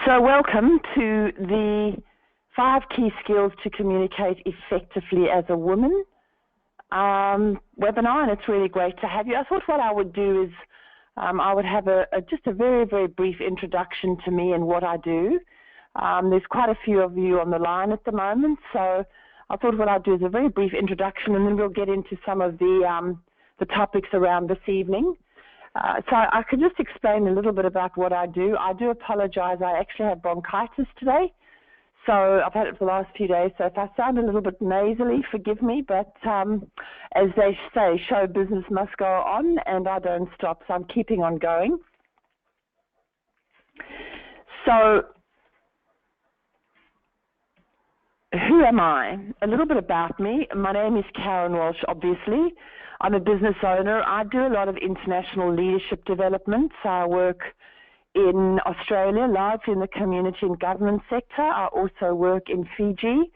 So welcome to the 5 key skills to communicate effectively as a woman webinar, and it's really great to have you. I thought what I would do is I would have just a very, very brief introduction to me and what I do. There's quite a few of you on the line at the moment, so I thought what I'd do is a very brief introduction, and then we'll get into some of the topics around this evening. So I could just explain a little bit about what I do. I do apologize. I actually have bronchitis today. So I've had it for the last few days. So if I sound a little bit nasally, forgive me. But as they say, show business must go on, and I don't stop. So I'm keeping on going. So who am I? A little bit about me. My name is Karen Walsh, obviously. I'm a business owner. I do a lot of international leadership development. So I work in Australia, largely in the community and government sector. I also work in Fiji.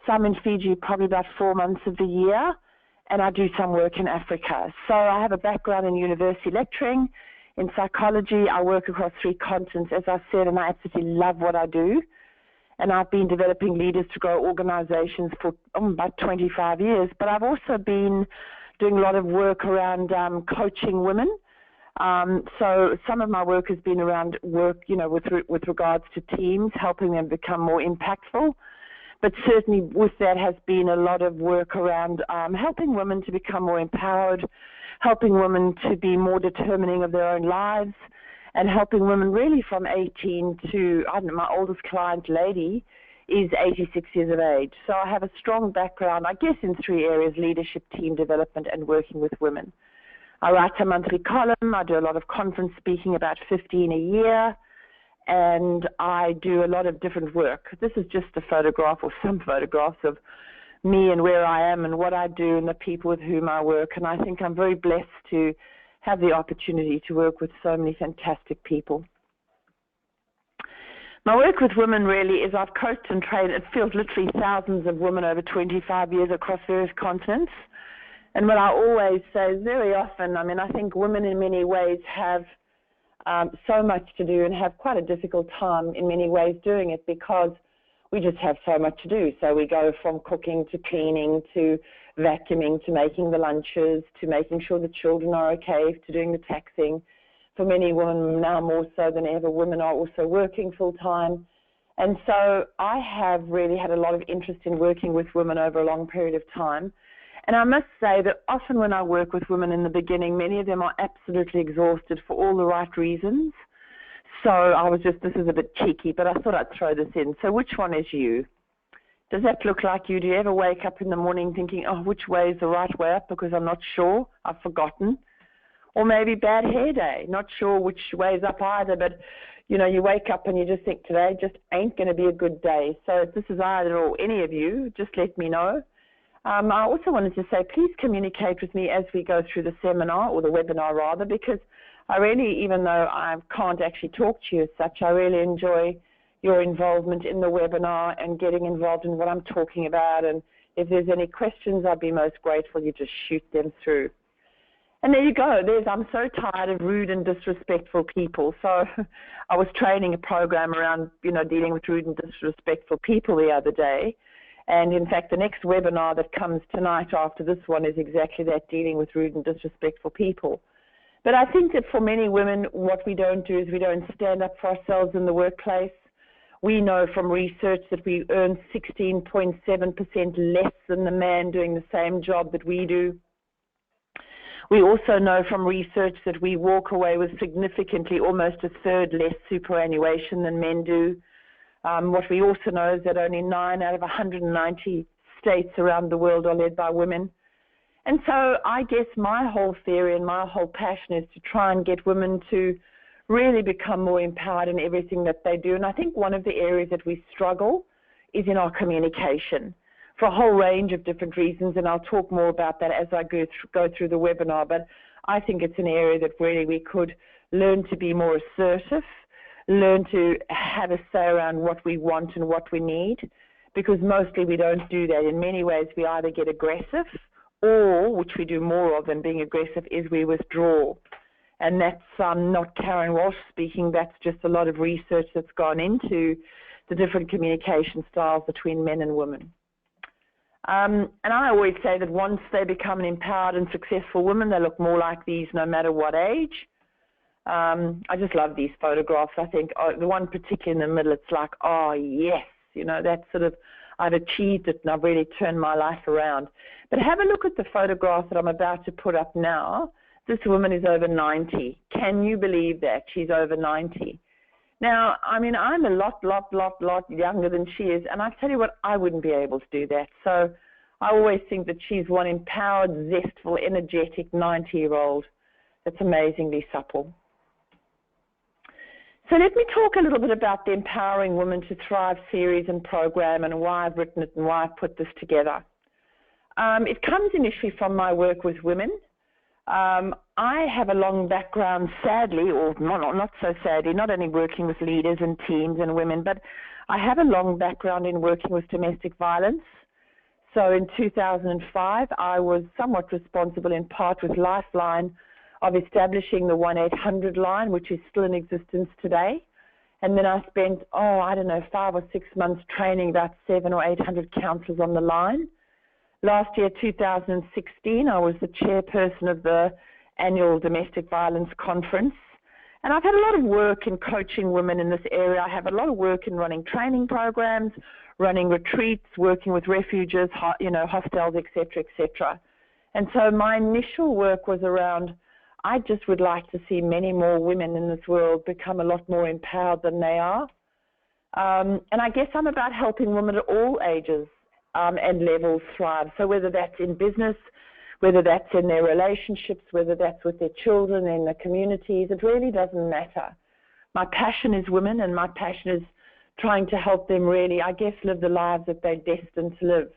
So I'm in Fiji probably about 4 months of the year, and I do some work in Africa. So I have a background in university lecturing, in psychology. I work across 3 continents, as I said, and I absolutely love what I do. And I've been developing leaders to grow organizations for about 25 years. But I've also been doing a lot of work around coaching women. So some of my work has been around work, with regards to teams, helping them become more impactful. But certainly with that has been a lot of work around helping women to become more empowered, helping women to be more determining of their own lives, and helping women really from 18 to, I don't know, my oldest client lady is 86 years of age. So I have a strong background, I guess, in 3 areas: leadership, team development, and working with women. I write a monthly column. I do a lot of conference speaking, about 15 a year, and I do a lot of different work. This is just a photograph or some photographs of me and where I am and what I do and the people with whom I work, and I think I'm very blessed to have the opportunity to work with so many fantastic people. My work with women really is I've coached and trained, it feels literally thousands of women over 25 years across various continents. And what I always say is very often, I think women in many ways have so much to do and have quite a difficult time in many ways doing it because we just have so much to do. So we go from cooking to cleaning to vacuuming to making the lunches to making sure the children are okay to doing the taxing. For many women now more so than ever, women are also working full time. And so I have really had a lot of interest in working with women over a long period of time. And I must say that often when I work with women in the beginning, many of them are absolutely exhausted for all the right reasons. So this is a bit cheeky, but I thought I'd throw this in. So which one is you? Does that look like you? Do you ever wake up in the morning thinking, oh, which way is the right way up because I'm not sure, I've forgotten? Or maybe bad hair day, not sure which way is up either, but you wake up and you just think today just ain't going to be a good day. So if this is either or any of you, just let me know. I also wanted to say, please communicate with me as we go through the seminar, or the webinar rather, because I really, even though I can't actually talk to you as such, I really enjoy your involvement in the webinar and getting involved in what I'm talking about. And if there's any questions, I'd be most grateful you just shoot them through. And there you go. I'm so tired of rude and disrespectful people. So I was training a program around, dealing with rude and disrespectful people the other day. And in fact, the next webinar that comes tonight after this one is exactly that, dealing with rude and disrespectful people. But I think that for many women, what we don't do is we don't stand up for ourselves in the workplace. We know from research that we earn 16.7% less than the man doing the same job that we do. We also know from research that we walk away with significantly almost a third less superannuation than men do. What we also know is that only 9 out of 190 states around the world are led by women. And so I guess my whole theory and my whole passion is to try and get women to really become more empowered in everything that they do. And I think one of the areas that we struggle is in our communication for a whole range of different reasons, and I'll talk more about that as I go through the webinar. But I think it's an area that really we could learn to be more assertive, learn to have a say around what we want and what we need, because mostly we don't do that. In many ways, we either get aggressive or, which we do more of than being aggressive, is we withdraw. And that's not Karen Walsh speaking. That's just a lot of research that's gone into the different communication styles between men and women. And I always say that once they become an empowered and successful woman, they look more like these no matter what age. I just love these photographs. I think the one particularly in the middle, it's like, oh, yes, that's sort of, I've achieved it and I've really turned my life around. But have a look at the photograph that I'm about to put up now. This woman is over 90. Can you believe that? She's over 90. Now, I mean, I'm a lot younger than she is, and I tell you what, I wouldn't be able to do that. So I always think that she's one empowered, zestful, energetic 90-year-old that's amazingly supple. So let me talk a little bit about the Empowering Women to Thrive series and program and why I've written it and why I've put this together. It comes initially from my work with women. I have a long background, sadly, or not so sadly, not only working with leaders and teams and women, but I have a long background in working with domestic violence. So in 2005, I was somewhat responsible in part with Lifeline of establishing the 1-800 line, which is still in existence today. And then I spent, 5 or 6 months training about 700 or 800 counselors on the line. Last year, 2016, I was the chairperson of the annual Domestic Violence Conference. And I've had a lot of work in coaching women in this area. I have a lot of work in running training programs, running retreats, working with refugees, hostels, et cetera. And so my initial work was around, I just would like to see many more women in this world become a lot more empowered than they are. And I guess I'm about helping women at all ages and levels thrive. So whether that's in business, whether that's in their relationships, whether that's with their children, in the communities, it really doesn't matter. My passion is women, and my passion is trying to help them really, I guess, live the lives that they're destined to live.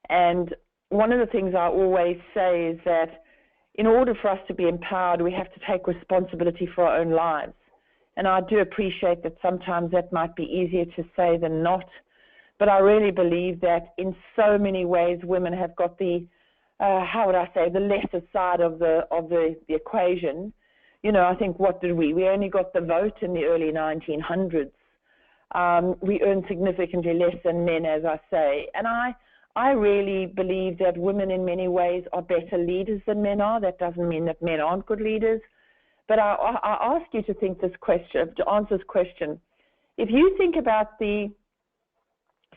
And one of the things I always say is that in order for us to be empowered, we have to take responsibility for our own lives. And I do appreciate that sometimes that might be easier to say than not. But I really believe that in so many ways, women have got the, the lesser side of the equation. I think, what did we? We only got the vote in the early 1900s. We earn significantly less than men, as I say. And I really believe that women in many ways are better leaders than men are. That doesn't mean that men aren't good leaders. But I ask you to think to answer this question. If you think about the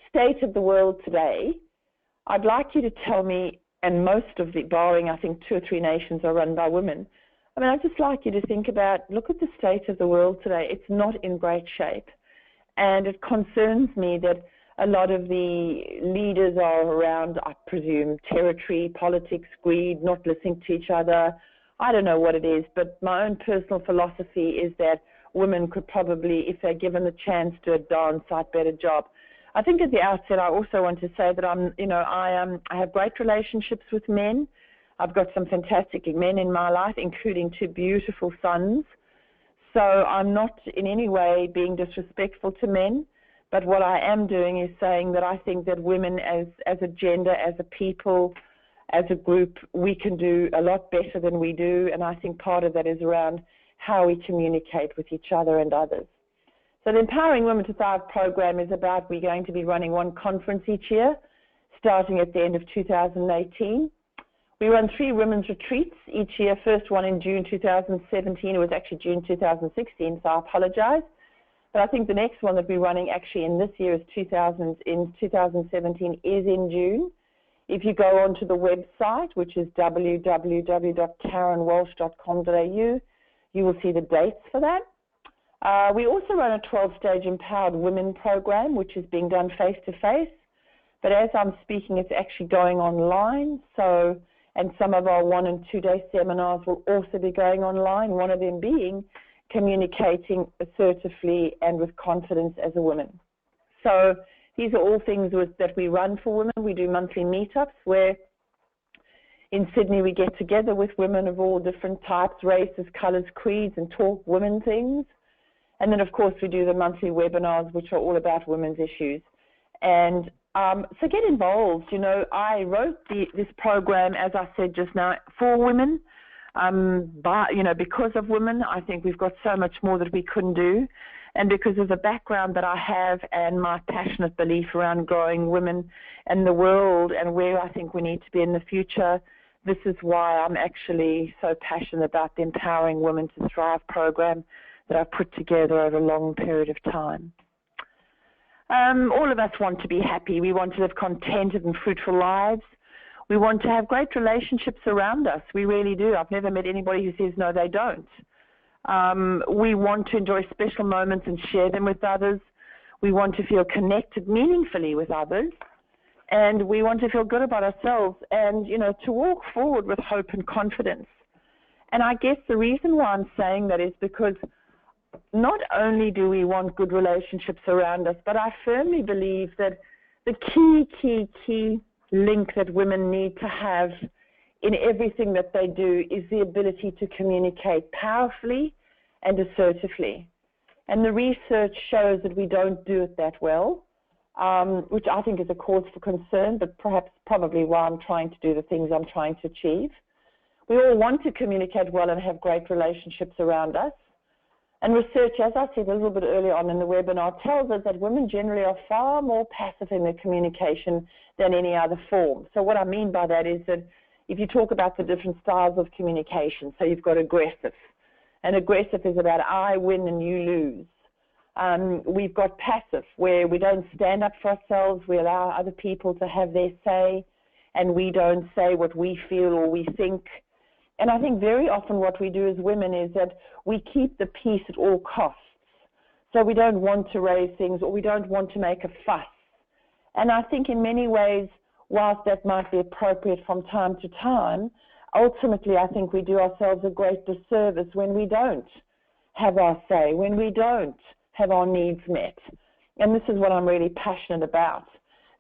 state of the world today, I'd like you to tell me, and most of the, barring I think 2 or 3 nations are run by women, I'd just like you to think about, look at the state of the world today. It's not in great shape. And it concerns me that a lot of the leaders are around, I presume, territory, politics, greed, not listening to each other. I don't know what it is, but my own personal philosophy is that women could probably, if they're given the chance, do a darn sight better job. I think at the outset, I also want to say that I have great relationships with men. I've got some fantastic men in my life, including 2 beautiful sons. So I'm not in any way being disrespectful to men, but what I am doing is saying that I think that women as a gender, as a people, as a group, we can do a lot better than we do, and I think part of that is around how we communicate with each other and others. So the Empowering Women to Thrive program is about, we're going to be running 1 conference each year, starting at the end of 2018. We run 3 women's retreats each year, first one in June 2017. It was actually June 2016, so I apologize. But I think the next one that we're running actually in this year is 2017 is in June. If you go onto the website, which is www.karenwalsh.com.au, you will see the dates for that. We also run a 12-stage Empowered Women program, which is being done face-to-face. But as I'm speaking, it's actually going online. And some of our 1- and 2-day seminars will also be going online, one of them being communicating assertively and with confidence as a woman. So these are all things that we run for women. We do monthly meetups where in Sydney we get together with women of all different types, races, colors, creeds, and talk women things. And then, of course, we do the monthly webinars, which are all about women's issues. And so get involved. I wrote this program, as I said just now, for women. because of women, I think we've got so much more that we couldn't do. And because of the background that I have and my passionate belief around growing women and the world and where I think we need to be in the future, this is why I'm actually so passionate about the Empowering Women to Thrive program that I've put together over a long period of time. All of us want to be happy. We want to live contented and fruitful lives. We want to have great relationships around us. We really do. I've never met anybody who says no, they don't. We want to enjoy special moments and share them with others. We want to feel connected meaningfully with others. And we want to feel good about ourselves and, to walk forward with hope and confidence. And I guess the reason why I'm saying that is because not only do we want good relationships around us, but I firmly believe that the key link that women need to have in everything that they do is the ability to communicate powerfully and assertively. And the research shows that we don't do it that well, which I think is a cause for concern, but probably why I'm trying to do the things I'm trying to achieve. We all want to communicate well and have great relationships around us. And research, as I said a little bit earlier on in the webinar, tells us that women generally are far more passive in their communication than any other form. So what I mean by that is that if you talk about the different styles of communication, so you've got aggressive. And aggressive is about I win and you lose. We've got passive, where we don't stand up for ourselves, we allow other people to have their say, and we don't say what we feel or we think. And I think very often what we do as women is that we keep the peace at all costs. So we don't want to raise things or we don't want to make a fuss. And I think in many ways, whilst that might be appropriate from time to time, ultimately I think we do ourselves a great disservice when we don't have our say, when we don't have our needs met. And this is what I'm really passionate about.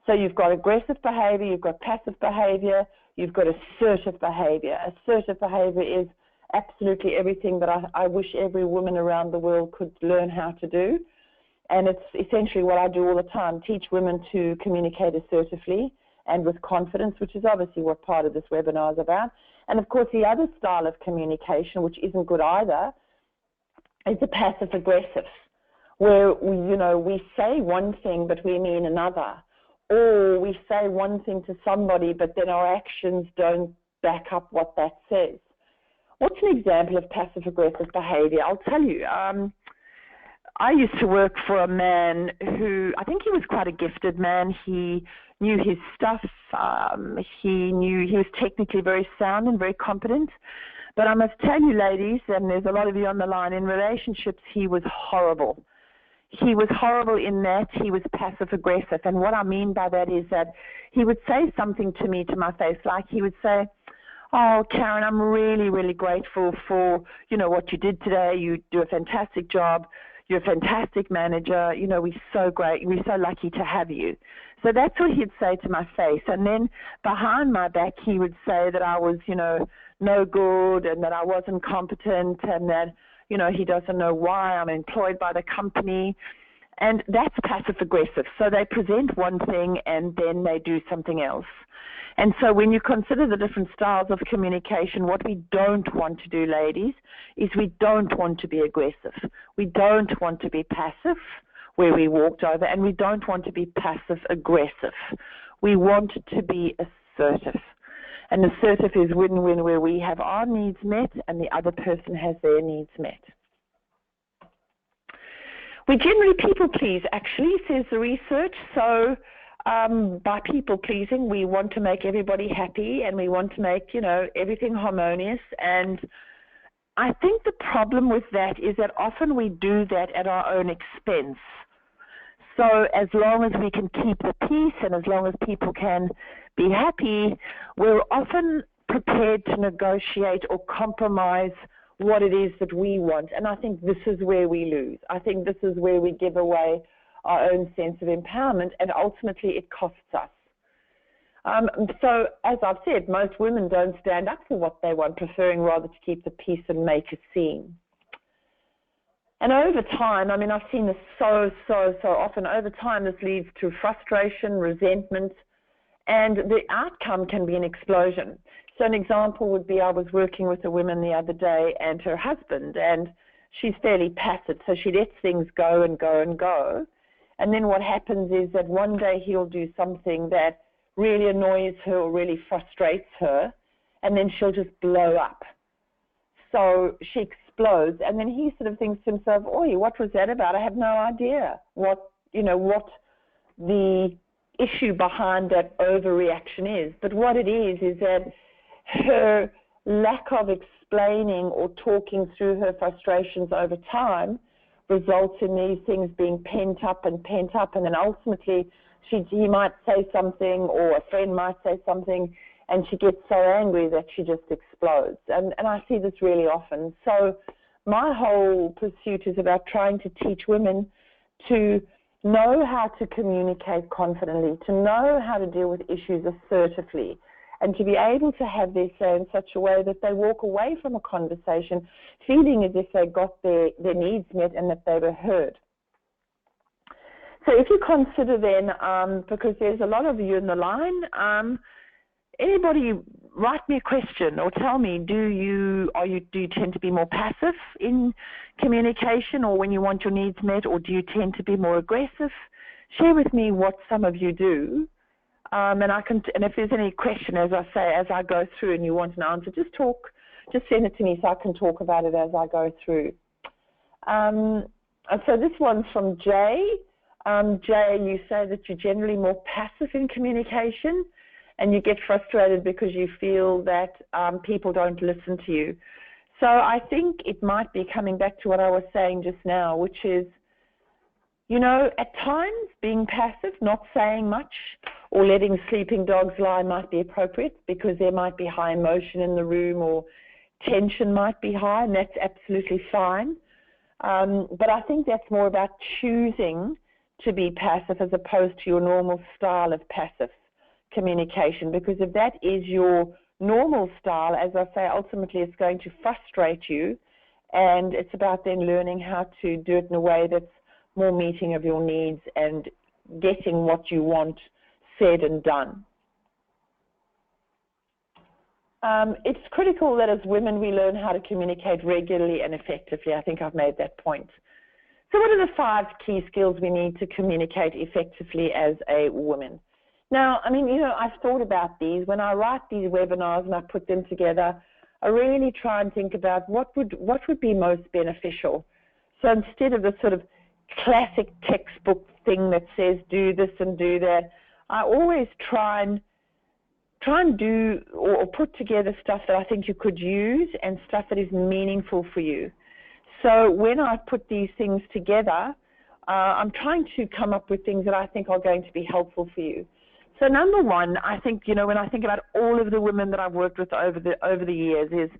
So you've got aggressive behavior, you've got passive behavior, you've got assertive behavior. Assertive behavior is absolutely everything that I wish every woman around the world could learn how to do. And it's essentially what I do all the time, teach women to communicate assertively and with confidence, which is obviously what part of this webinar is about. And of course, the other style of communication, which isn't good either, is the passive-aggressive, where we say one thing but we mean another. Or we say one thing to somebody, but then our actions don't back up what that says. What's an example of passive-aggressive behavior? I'll tell you. I used to work for a man who, I think he was quite a gifted man. He knew his stuff. He was technically very sound and very competent. But I must tell you, ladies, and there's a lot of you on the line, in relationships, he was horrible. He was horrible in that he was passive-aggressive. And what I mean by that is that he would say something to me to my face, like he would say, "Oh, Karen, I'm really, really grateful for, what you did today. You do a fantastic job. You're a fantastic manager. We're so great. We're so lucky to have you." So that's what he'd say to my face. And then behind my back, he would say that I was, no good and that I wasn't competent and that, he doesn't know why I'm employed by the company. And that's passive-aggressive. So they present one thing and then they do something else. And so when you consider the different styles of communication, what we don't want to do, ladies, is we don't want to be aggressive. We don't want to be passive, where we walked over, and we don't want to be passive-aggressive. We want to be assertive. And assertive is win-win, where we have our needs met and the other person has their needs met. We generally people-please, actually, says the research. So by people-pleasing, we want to make everybody happy and we want to make, everything harmonious. And I think the problem with that is that often we do that at our own expense. So as long as we can keep the peace and as long as people can be happy, we're often prepared to negotiate or compromise what it is that we want. And I think this is where we lose. I think this is where we give away our own sense of empowerment, and ultimately it costs us. So as I've said, most women don't stand up for what they want, preferring rather to keep the peace and make a scene. And over time, I've seen this so often. Over time, this leads to frustration, resentment, and the outcome can be an explosion. So an example would be I was working with a woman the other day and her husband, and she's fairly passive, so she lets things go and go and go. And then what happens is that one day he'll do something that really annoys her or really frustrates her, and then she'll just blow up. So she explodes, and then he sort of thinks to himself, "Oi, what was that about? I have no idea what the issue behind that overreaction is." But what it is that her lack of explaining or talking through her frustrations over time results in these things being pent up, and then ultimately he might say something, or a friend might say something, and she gets so angry that she just explodes. And I see this really often. So my whole pursuit is about trying to teach women to know how to communicate confidently, to know how to deal with issues assertively, and to be able to have their say in such a way that they walk away from a conversation feeling as if they got their needs met and that they were heard. So if you consider then, because there's a lot of you in the line, anybody write me a question or tell me, do you tend to be more passive in communication or when you want your needs met, or do you tend to be more aggressive? Share with me what some of you do. And if there's any question, as I say, as I go through and you want an answer, just send it to me so I can talk about it as I go through. So this one's from Jay. Jay, you say that you're generally more passive in communication and you get frustrated because you feel that people don't listen to you. So I think it might be coming back to what I was saying just now, which is, at times being passive, not saying much, or letting sleeping dogs lie might be appropriate because there might be high emotion in the room or tension might be high, and that's absolutely fine. But I think that's more about choosing to be passive as opposed to your normal style of passive communication, because if that is your normal style, as I say, ultimately it's going to frustrate you, and it's about then learning how to do it in a way that's more meeting of your needs and getting what you want said and done. It's critical that as women we learn how to communicate regularly and effectively. I think I've made that point. So what are the 5 key skills we need to communicate effectively as a woman? Now, I've thought about these. When I write these webinars and I put them together, I really try and think about what would be most beneficial. So instead of the sort of classic textbook thing that says do this and do that, I always try and do or put together stuff that I think you could use and stuff that is meaningful for you. So when I put these things together, I'm trying to come up with things that I think are going to be helpful for you. So number one, I think, when I think about all of the women that I've worked with over the years, is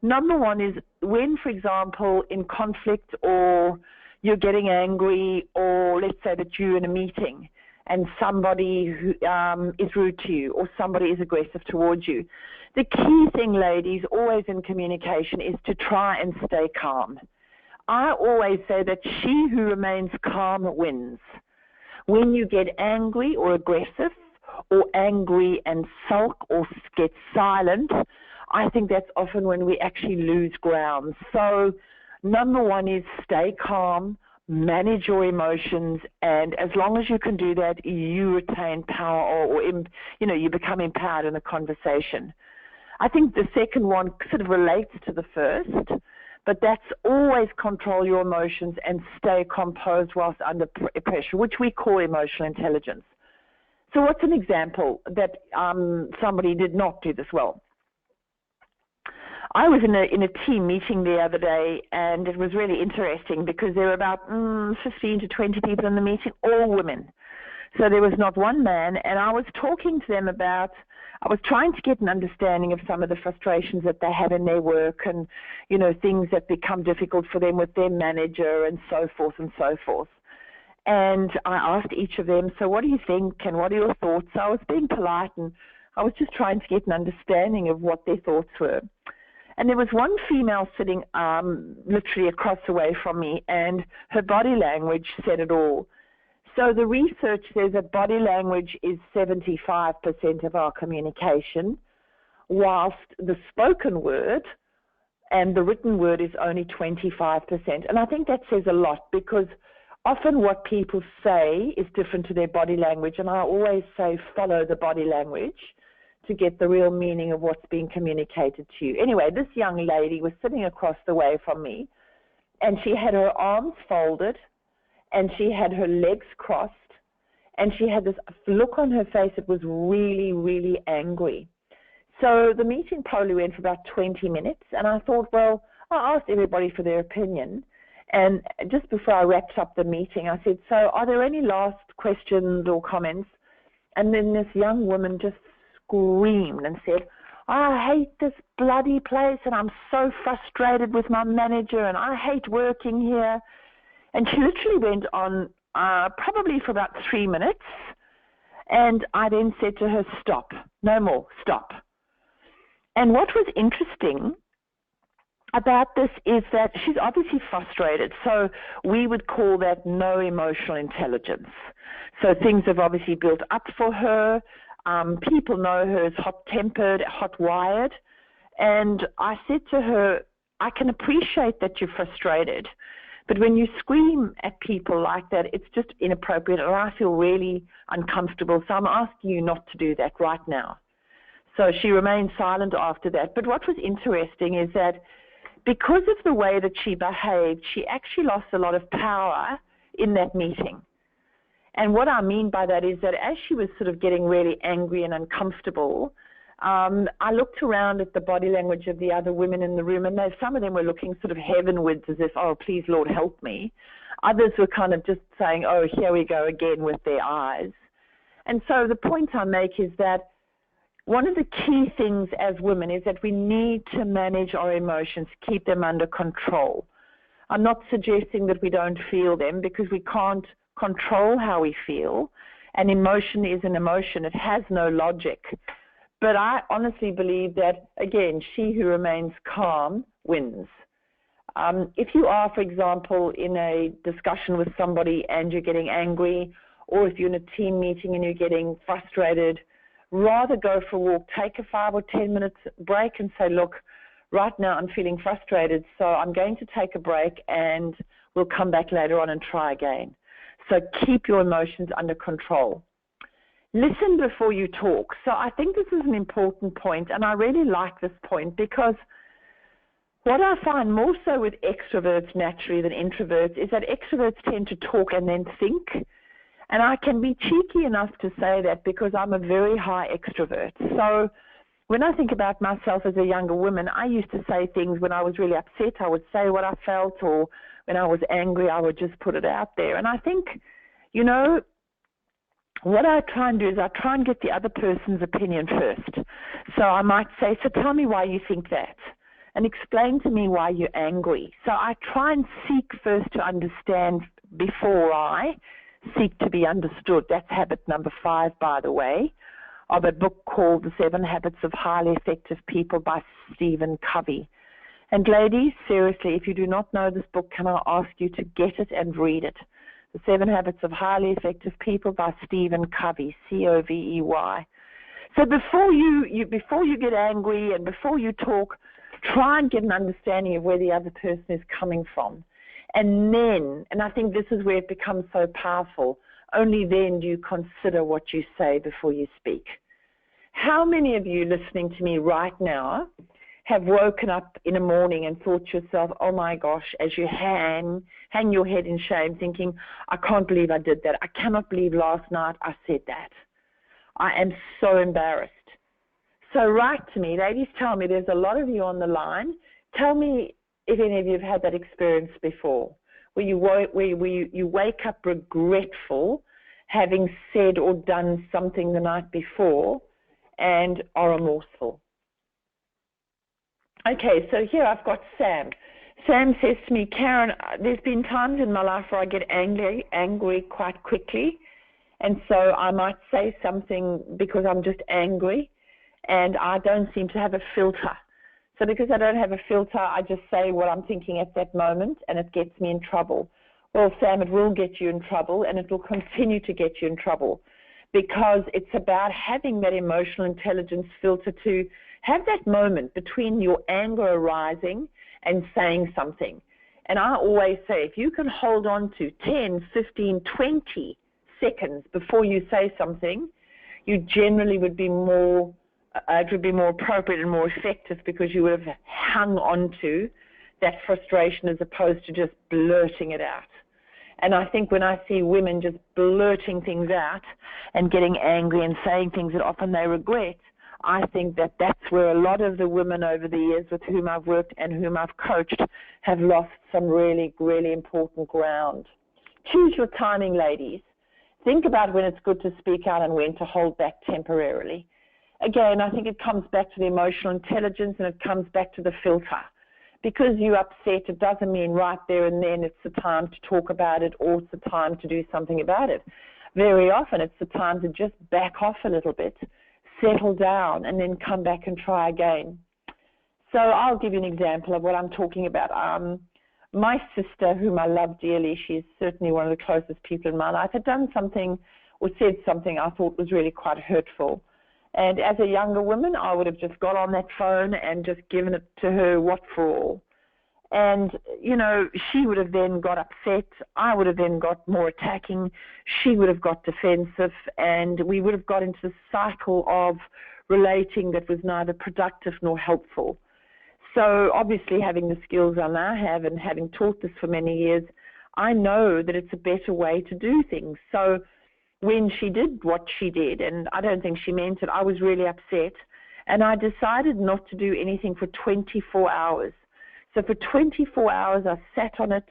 number one is when, for example, in conflict or you're getting angry, or let's say that you're in a meeting and somebody who, is rude to you or somebody is aggressive towards you. The key thing, ladies, always in communication is to try and stay calm. I always say that she who remains calm wins. When you get angry or aggressive or angry and sulk or get silent, I think that's often when we actually lose ground. So number one is stay calm, manage your emotions, and as long as you can do that, you retain power or you become empowered in a conversation. I think the second one sort of relates to the first, but that's always control your emotions and stay composed whilst under pressure, which we call emotional intelligence. So what's an example that somebody did not do this well? I was in a team meeting the other day, and it was really interesting because there were about 15 to 20 people in the meeting, all women. So there was not one man, and I was talking to them I was trying to get an understanding of some of the frustrations that they have in their work and, things that become difficult for them with their manager and so forth and so forth. And I asked each of them, so what do you think and what are your thoughts? So I was being polite and I was just trying to get an understanding of what their thoughts were. And there was one female sitting literally across the way from me, and her body language said it all. So the research says that body language is 75% of our communication, whilst the spoken word and the written word is only 25%. And I think that says a lot, because often what people say is different to their body language, and I always say follow the body language to get the real meaning of what's being communicated to you. Anyway, this young lady was sitting across the way from me, and she had her arms folded, and she had her legs crossed, and she had this look on her face that was really, really angry. So the meeting probably went for about 20 minutes, and I thought, well, I asked everybody for their opinion. And just before I wrapped up the meeting, I said, so are there any last questions or comments? And then this young woman just screamed and said, I hate this bloody place, and I'm so frustrated with my manager, and I hate working here. And she literally went on probably for about 3 minutes. And I then said to her, stop, no more, stop. And what was interesting about this is that she's obviously frustrated. So we would call that no emotional intelligence. So things have obviously built up for her. People know her as hot-tempered, hot-wired. And I said to her, I can appreciate that you're frustrated, but when you scream at people like that, it's just inappropriate, and I feel really uncomfortable. So I'm asking you not to do that right now. So she remained silent after that. But what was interesting is that because of the way that she behaved, she actually lost a lot of power in that meeting. And what I mean by that is that as she was sort of getting really angry and uncomfortable, I looked around at the body language of the other women in the room, and some of them were looking sort of heavenwards as if, oh, please, Lord, help me. Others were kind of just saying, oh, here we go again, with their eyes. And so the point I make is that one of the key things as women is that we need to manage our emotions, keep them under control. I'm not suggesting that we don't feel them, because we can't control how we feel. And emotion is an emotion. It has no logic. But I honestly believe that, again, she who remains calm wins. If you are, for example, in a discussion with somebody and you're getting angry, or if you're in a team meeting and you're getting frustrated, rather go for a walk, take a 5 or 10 minutes break and say, look, right now I'm feeling frustrated, so I'm going to take a break and we'll come back later on and try again. So keep your emotions under control. Listen before you talk. So I think this is an important point, and I really like this point, because what I find more so with extroverts naturally than introverts is that extroverts tend to talk and then think. And I can be cheeky enough to say that because I'm a very high extrovert. So when I think about myself as a younger woman, I used to say things when I was really upset. I would say what I felt, or when I was angry, I would just put it out there. And I think, you know, what I try and do is I try and get the other person's opinion first. So I might say, so tell me why you think that, and explain to me why you're angry. So I try and seek first to understand before I seek to be understood. That's habit number 5, by the way, of a book called The 7 Habits of Highly Effective People by Stephen Covey. And ladies, seriously, if you do not know this book, can I ask you to get it and read it? The 7 Habits of Highly Effective People by Stephen Covey, C-O-V-E-Y. So before you get angry and before you talk, try and get an understanding of where the other person is coming from. And then, and I think this is where it becomes so powerful, only then do you consider what you say before you speak. How many of you listening to me right now have woken up in the morning and thought to yourself, oh my gosh, as you hang your head in shame, thinking, I can't believe I did that. I cannot believe last night I said that. I am so embarrassed. So write to me. Ladies, tell me, there's a lot of you on the line. Tell me if any of you have had that experience before, where you wake up regretful, having said or done something the night before, and are remorseful. Okay, so here I've got Sam. Sam says to me, Karen, there's been times in my life where I get angry quite quickly, and so I might say something because I'm just angry, and I don't seem to have a filter. So because I don't have a filter, I just say what I'm thinking at that moment, and it gets me in trouble. Well, Sam, it will get you in trouble, and it will continue to get you in trouble, because it's about having that emotional intelligence filter to have that moment between your anger arising and saying something. And I always say, if you can hold on to 10, 15, 20 seconds before you say something, you generally would be more, it would be more appropriate and more effective, because you would have hung on to that frustration as opposed to just blurting it out. And I think when I see women just blurting things out and getting angry and saying things that often they regret, I think that that's where a lot of the women over the years with whom I've worked and whom I've coached have lost some really, really important ground. Choose your timing, ladies. Think about when it's good to speak out and when to hold back temporarily. Again, I think it comes back to the emotional intelligence, and it comes back to the filter. Because you're upset, it doesn't mean right there and then it's the time to talk about it or it's the time to do something about it. Very often it's the time to just back off a little bit, settle down, and then come back and try again. So I'll give you an example of what I'm talking about. My sister, whom I love dearly, she's certainly one of the closest people in my life, had done something or said something I thought was really quite hurtful. And as a younger woman, I would have just got on that phone and just given it to her, what for all. And, you know, she would have then got upset. I would have then got more attacking. She would have got defensive. And we would have got into the cycle of relating that was neither productive nor helpful. So obviously, having the skills I now have and having taught this for many years, I know that it's a better way to do things. So when she did what she did, and I don't think she meant it, I was really upset, and I decided not to do anything for 24 hours. So for 24 hours, I sat on it.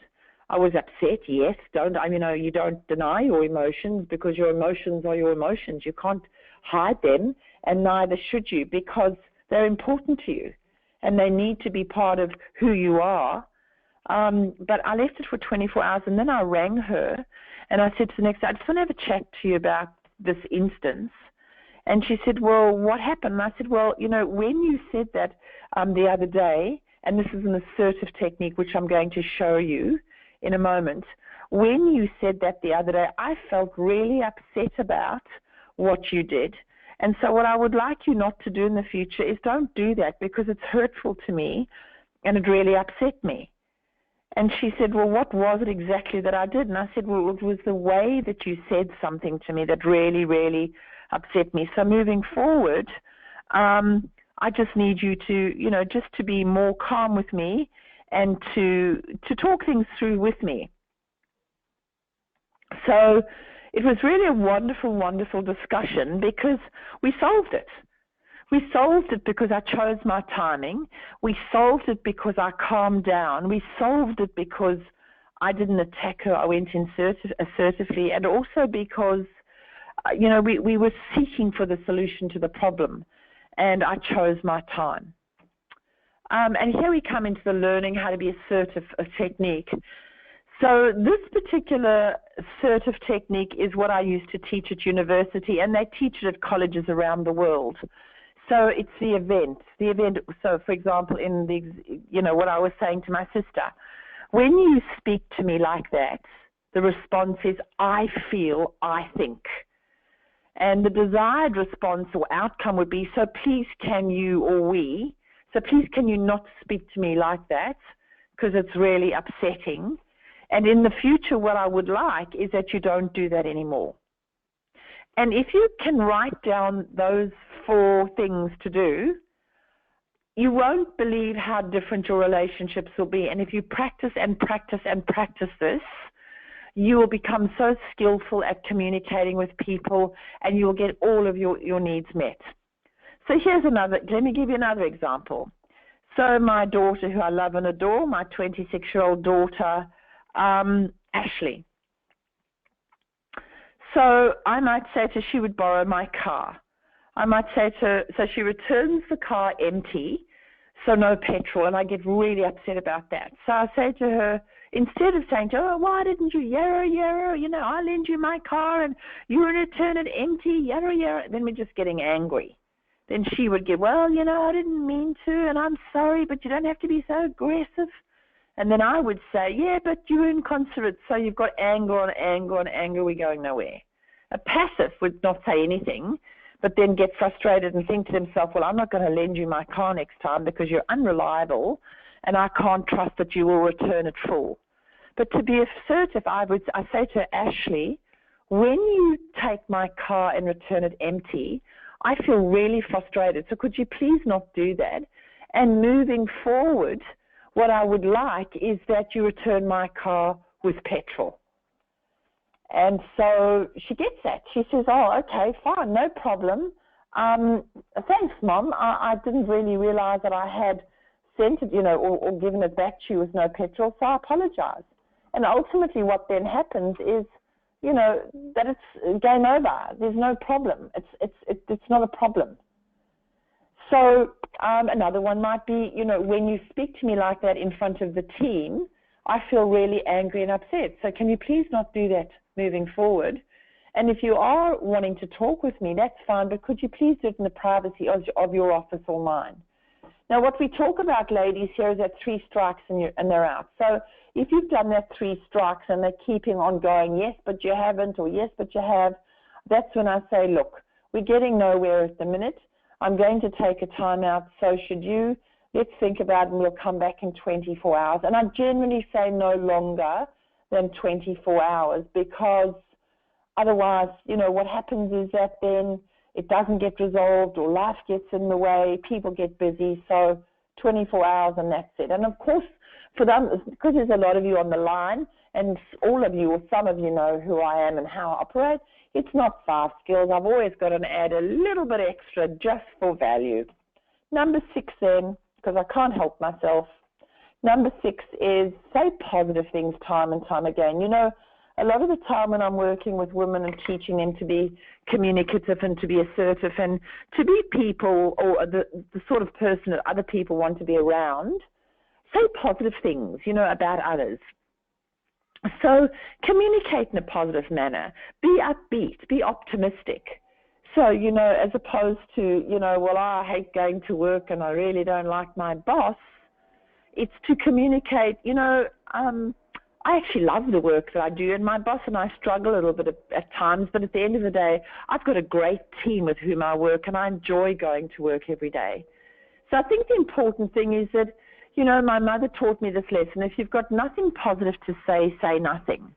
I was upset, yes. You don't deny your emotions, because your emotions are your emotions. You can't hide them, and neither should you, because they're important to you, and they need to be part of who you are. But I left it for 24 hours, and then I rang her, and I said to the next day, I just want to have a chat to you about this instance. And she said, well, what happened? And I said, well, you know, when you said that the other day, and this is an assertive technique which I'm going to show you in a moment, when you said that the other day, I felt really upset about what you did. And so what I would like you not to do in the future is don't do that, because it's hurtful to me and it really upset me. And she said, well, what was it exactly that I did? And I said, well, it was the way that you said something to me that really, really upset me. So moving forward, I just need you to, you know, just to be more calm with me and to talk things through with me. So it was really a wonderful, wonderful discussion, because we solved it. We solved it because I chose my timing. We solved it because I calmed down. We solved it because I didn't attack her. I went in assertively, and also because, you know, we were seeking for the solution to the problem, and I chose my time. And here we come into the learning how to be assertive technique. So this particular assertive technique is what I used to teach at university, and they teach it at colleges around the world. So it's the event. So, for example, in what I was saying to my sister, when you speak to me like that, the response is, I feel, I think. And the desired response or outcome would be, so please can you, or we, so please can you not speak to me like that, because it's really upsetting. And in the future, what I would like is that you don't do that anymore. And if you can write down those 4 things to do, you won't believe how different your relationships will be. And if you practice and practice and practice this, you will become so skillful at communicating with people, and you will get all of your needs met. So let me give you another example. So my daughter, who I love and adore, my 26-year-old daughter, Ashley. So I might say to her, she would borrow my car. I might say to her, so she returns the car empty, so no petrol, and I get really upset about that. So I say to her, instead of saying to her, oh, why didn't you, yarra, yarra, you know, I lend you my car and you return it empty, yarra, yarra, then we're just getting angry. Then she would get, well, you know, I didn't mean to, and I'm sorry, but you don't have to be so aggressive. And then I would say, yeah, but you're inconsiderate, so you've got anger on anger on anger, we're going nowhere. A passive would not say anything, but then get frustrated and think to themselves, well, I'm not going to lend you my car next time because you're unreliable and I can't trust that you will return it full. But to be assertive, I say to Ashley, when you take my car and return it empty, I feel really frustrated. So could you please not do that? And moving forward, what I would like is that you return my car with petrol. And so she gets that. She says, oh, okay, fine, no problem. Thanks, Mom. I didn't really realize that I had sent it, or given it back to you with no petrol, so I apologize. And ultimately what then happens is, that it's game over. There's no problem. It's not a problem. So another one might be, when you speak to me like that in front of the team, I feel really angry and upset. So can you please not do that moving forward? And if you are wanting to talk with me, that's fine, but could you please do it in the privacy of your office or mine? Now, what we talk about, ladies, here is that 3 strikes and they're out. So if you've done that 3 strikes and they're keeping on going, yes, but you haven't, or yes, but you have, that's when I say, look, we're getting nowhere at the minute. I'm going to take a time out, so should you. Let's think about it, and we'll come back in 24 hours. And I generally say no longer than 24 hours because otherwise, what happens is that then it doesn't get resolved or life gets in the way, people get busy, so 24 hours and that's it. And of course, for them, because there's a lot of you on the line and all of you or some of you know who I am and how I operate, it's not 5 skills. I've always got to add a little bit extra just for value. Number 6 then, because I can't help myself, number 6 is say positive things time and time again. A lot of the time when I'm working with women and teaching them to be communicative and to be assertive and to be people or the sort of person that other people want to be around, say positive things, about others. So communicate in a positive manner. Be upbeat. Be optimistic. So, as opposed to, well, I hate going to work and I really don't like my boss, it's to communicate, I actually love the work that I do, and my boss and I struggle a little bit at times, but at the end of the day, I've got a great team with whom I work, and I enjoy going to work every day. So I think the important thing is that, my mother taught me this lesson. If you've got nothing positive to say, say nothing.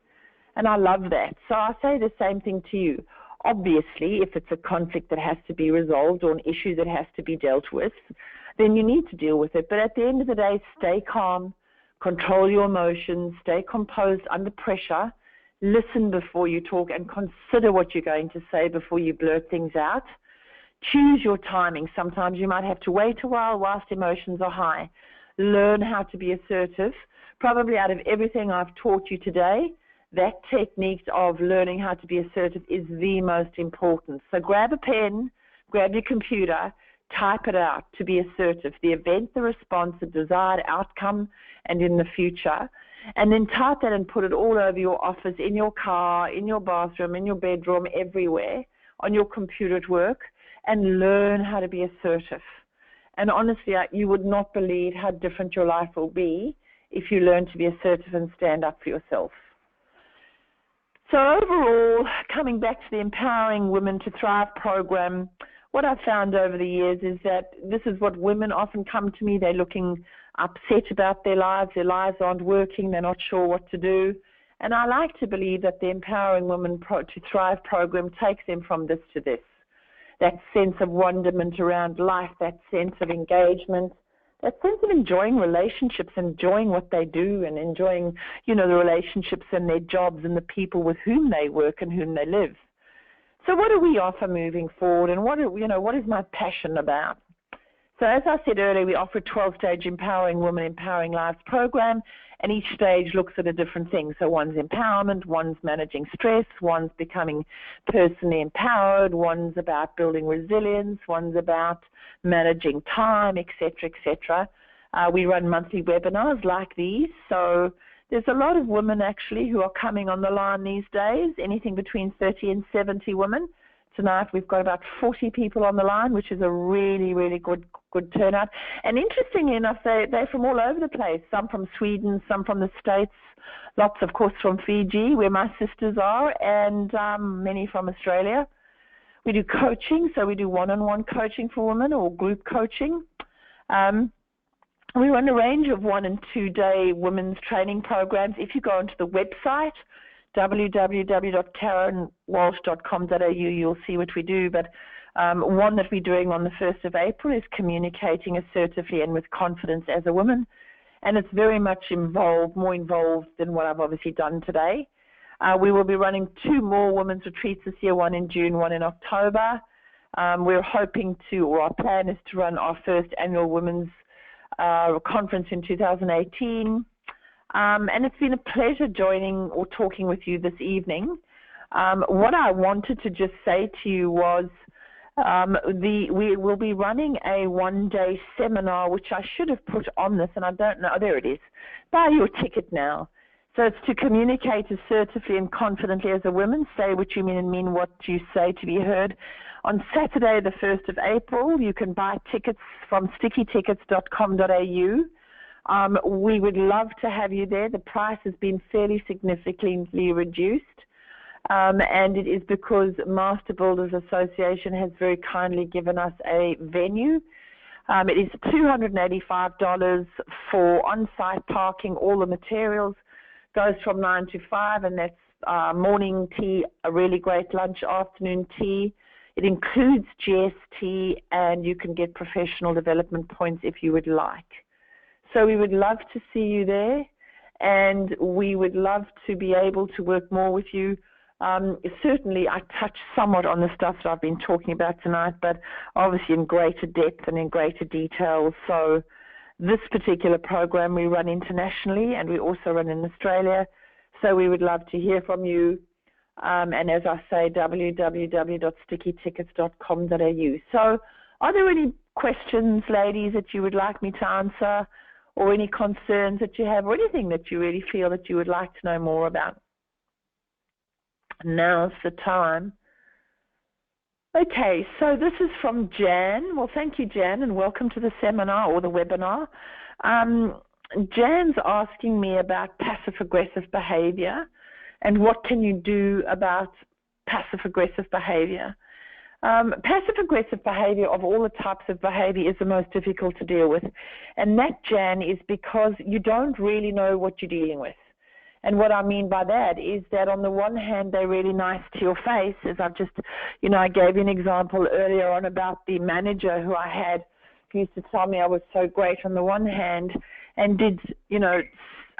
And I love that. So I say the same thing to you. Obviously, if it's a conflict that has to be resolved or an issue that has to be dealt with, then you need to deal with it. But at the end of the day, stay calm. Control your emotions, stay composed under pressure, listen before you talk, and consider what you're going to say before you blurt things out. Choose your timing. Sometimes you might have to wait a while whilst emotions are high. Learn how to be assertive. Probably out of everything I've taught you today, that technique of learning how to be assertive is the most important. So grab a pen, grab your computer, type it out to be assertive, the event, the response, the desired outcome, and in the future. And then type that and put it all over your office, in your car, in your bathroom, in your bedroom, everywhere, on your computer at work, and learn how to be assertive. And honestly, you would not believe how different your life will be if you learn to be assertive and stand up for yourself. So overall, coming back to the Empowering Women to Thrive program, what I've found over the years is that this is what women often come to me. They're looking upset about their lives aren't working, they're not sure what to do. And I like to believe that the Empowering Women to Thrive program takes them from this to this. That sense of wonderment around life, that sense of engagement, that sense of enjoying relationships, enjoying what they do and enjoying, the relationships and their jobs and the people with whom they work and whom they live. So what do we offer moving forward, and what is my passion about? So as I said earlier, we offer a 12-stage Empowering Women, Empowering Lives program, and each stage looks at a different thing. So one's empowerment, one's managing stress, one's becoming personally empowered, one's about building resilience, one's about managing time, etc., etc. We run monthly webinars like these, so there's a lot of women actually who are coming on the line these days, anything between 30 and 70 women. Tonight we've got about 40 people on the line, which is a really, really good turnout. And interestingly enough, they're from all over the place, some from Sweden, some from the States, lots, of course, from Fiji, where my sisters are, and many from Australia. We do coaching, so we do one-on-one coaching for women or group coaching. We run a range of 1- and 2-day women's training programs. If you go onto the website, www.karenwalsh.com.au, you'll see what we do. But one that we're doing on the 1st of April is communicating assertively and with confidence as a woman. And it's very much more involved than what I've obviously done today. We will be running 2 more women's retreats this year, one in June, one in October. We're hoping or our plan is to run our first annual women's conference in 2018. And it's been a pleasure joining or talking with you this evening. What I wanted to just say to you was we will be running a 1-day seminar, which I should have put on this, and I don't know. Oh, there it is. Buy your ticket now. So it's to communicate assertively and confidently as a woman, say what you mean and mean what you say to be heard. On Saturday, the 1st of April, you can buy tickets from stickytickets.com.au. We would love to have you there. The price has been fairly significantly reduced, and it is because Master Builders Association has very kindly given us a venue. It is $285 for on-site parking, all the materials. Goes from 9 to 5, and that's morning tea, a really great lunch, afternoon tea. It includes GST, and you can get professional development points if you would like. So we would love to see you there, and we would love to be able to work more with you. Certainly, I touched somewhat on the stuff that I've been talking about tonight, but obviously in greater depth and in greater detail. So this particular program we run internationally, and we also run in Australia. So we would love to hear from you. And as I say, www.stickytickets.com.au. So are there any questions, ladies, that you would like me to answer, or any concerns that you have, or anything that you really feel that you would like to know more about? Now's the time. Okay, so this is from Jan. Well, thank you, Jan, and welcome to the seminar or the webinar. Jan's asking me about passive-aggressive behavior and what can you do about passive-aggressive behavior. Passive-aggressive behavior of all the types of behavior is the most difficult to deal with. And that, Jan, is because you don't really know what you're dealing with. And what I mean by that is that on the one hand, they're really nice to your face, as I've just, I gave you an example earlier on about the manager who I had, who used to tell me I was so great on the one hand and did,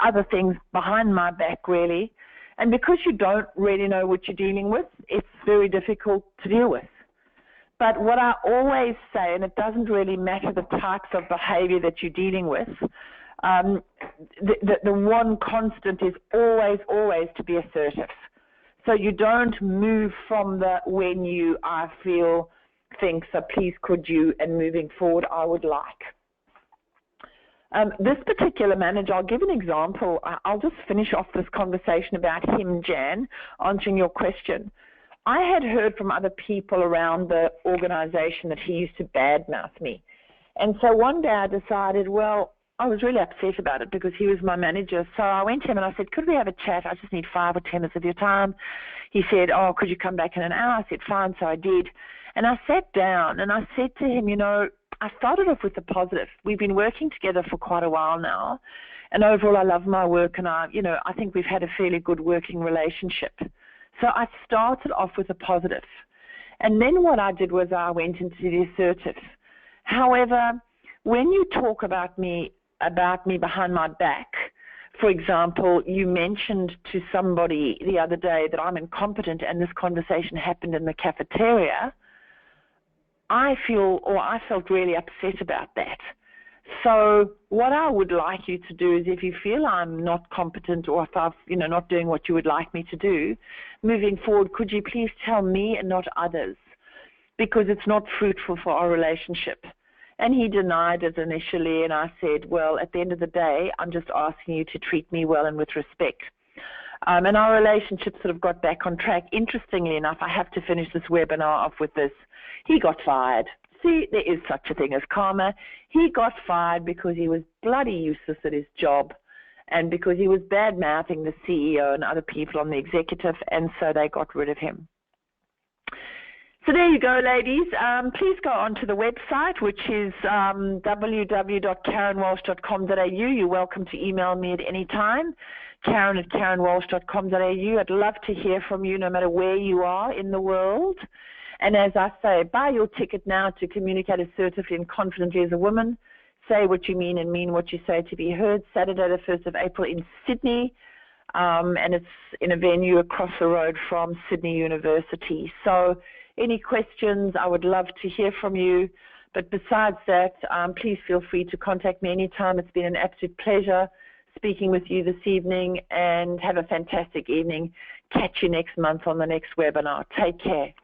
other things behind my back, really. And because you don't really know what you're dealing with, it's very difficult to deal with. But what I always say, and it doesn't really matter the types of behavior that you're dealing with, the one constant is always to be assertive. So you don't move from the when you, I feel, think, so please could you, and moving forward, I would like. This particular manager, I'll give an example. I'll just finish off this conversation about him, Jan, answering your question. I had heard from other people around the organization that he used to badmouth me. And so one day I decided, well, I was really upset about it because he was my manager. So I went to him and I said, could we have a chat? I just need 5 or 10 minutes of your time. He said, oh, could you come back in an hour? I said, fine. So I did. And I sat down and I said to him, I started off with the positive. We've been working together for quite a while now. And overall, I love my work and I think we've had a fairly good working relationship. So I started off with a positive. And then what I did was I went into the assertive. However, when you talk about me behind my back, for example, you mentioned to somebody the other day that I'm incompetent and this conversation happened in the cafeteria, I felt really upset about that. So what I would like you to do is if you feel I'm not competent or if I've, not doing what you would like me to do, moving forward, could you please tell me and not others? Because it's not fruitful for our relationship. And he denied it initially, and I said, well, at the end of the day, I'm just asking you to treat me well and with respect. And our relationship sort of got back on track. Interestingly enough, I have to finish this webinar off with this. He got fired. See, there is such a thing as karma. He got fired because he was bloody useless at his job and because he was bad-mouthing the CEO and other people on the executive, and so they got rid of him. So there you go, ladies. Please go onto the website, which is www.karenwalsh.com.au. You're welcome to email me at any time, karen@karenwalsh.com.au. I'd love to hear from you no matter where you are in the world. And as I say, buy your ticket now to communicate assertively and confidently as a woman. Say what you mean and mean what you say to be heard. Saturday, the 1st of April in Sydney. And it's in a venue across the road from Sydney University. So any questions, I would love to hear from you. But besides that, please feel free to contact me anytime. It's been an absolute pleasure speaking with you this evening, and have a fantastic evening. Catch you next month on the next webinar. Take care.